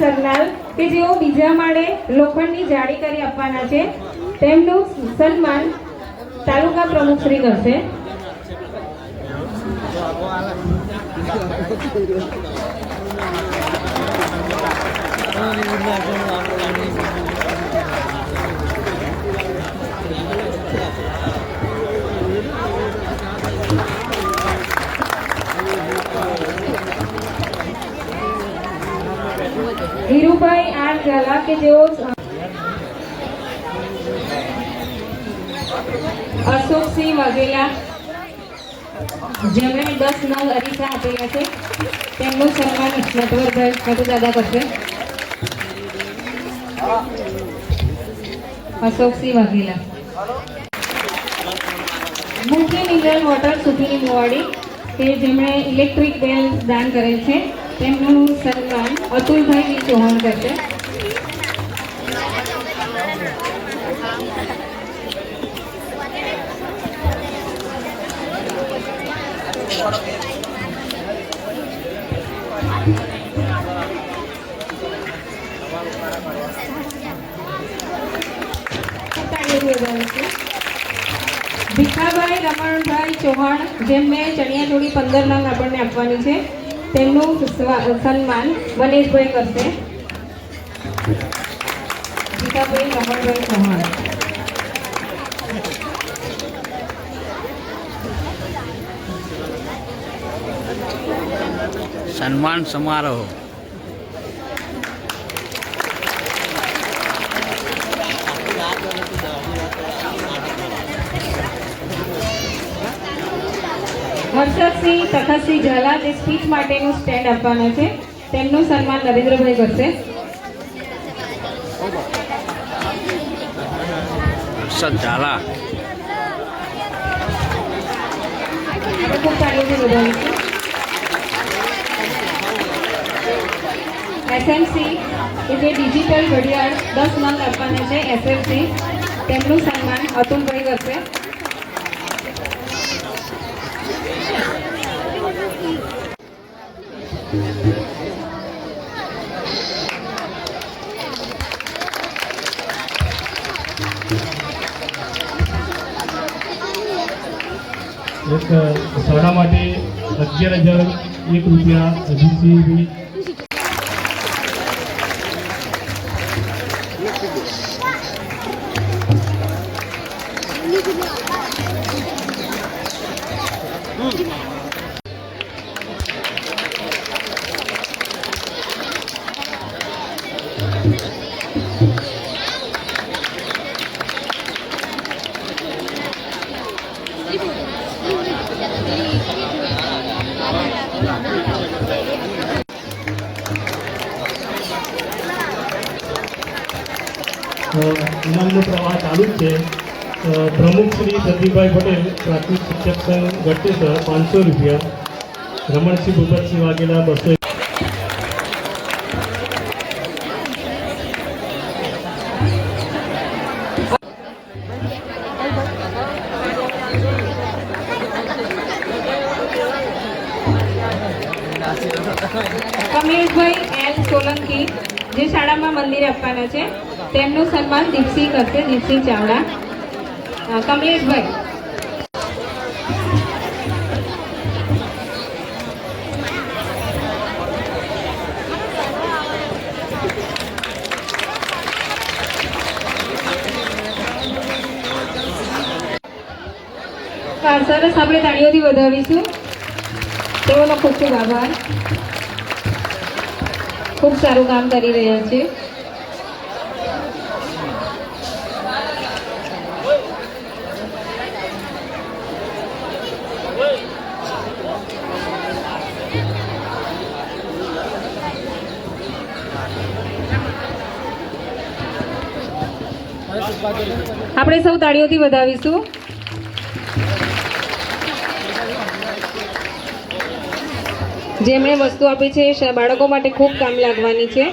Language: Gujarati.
સરનાલ કે જેઓ બીજા માળે લોખંડની જાળી કરી આપવાના છે, તેમનું સન્માન તાલુકા પ્રમુખ શ્રી કરશે. ધીરુભાઈ આર ઝાલા કે જેઓ અશોકસિંહ વાઘેલા જેમણે 10 નંગ અરીસા આપેલા છે, તેમનું સન્માન નટવરભાઈ દાદા કરશે. અશોકસિંહ વાઘેલા. મુખ્ય મિનરલ વોટર સુધીની મોવાડી કે જેમણે ઇલેક્ટ્રિક બેલ દાન કરેલ છે, તેમનું સન્માન અતુલભાઈ ચૌહાણ કરશે. ભીખાભાઈ રમણભાઈ ચૌહાણ જેમને ચણિયાચોળી 15 નંગ આપણને આપવાની છે, તેમનું સન્માન મનીષભાઈ કરશે. ભીખાભાઈ રમણભાઈ ચૌહાણ. સન્માન સમારોહ. હર્ષદસિંહ તખતસિંહ ઝાલા જે સ્પીચ માટેનું સ્ટેન્ડ આપવાના છે, તેમનું સન્માન નરેન્દ્રભાઈ કરશે. હર્ષદ ઝાલા. ખૂબ તાળીઓથી વધાવીશું. એસએમસી કે જે ડિજિટલ ઘડિયાળ 10 નંગ આપવાના છે, એસએમસી, તેમનું સન્માન અતુલભાઈ કરશે. એક શાળા માટે 11,001 રૂપિયા અજીતસિંહભાઈ. ઇનામનો પ્રવાહ ચાલુ જ છે. પ્રમુખ શ્રી પ્રદીપભાઈ પટેલ પ્રાથમિક શિક્ષક સંઘ ગઢેસર 500 રૂપિયા. રમણસિંહ ભૂપતસિંહ વાઘેલા 200. કમલેશભાઈ એલ સોલંકી જે શાળામાં મંદિરે આપવાના છે, તેમનું સન્માન દીપસિંહ કરશે. દીપસિંહ ચાવડા. કમલેશભાઈ. સરસ, આપણે તાળીઓથી વધાવીશું. તેઓનો ખૂબ ખૂબ આભાર. ખૂબ સારું કામ કરી રહ્યા છે. આપણે સૌ તાળીઓથી વધાવીશું. જેમણે વસ્તુ આપી છે બાળકો માટે ખૂબ કામ લાગવાની છે.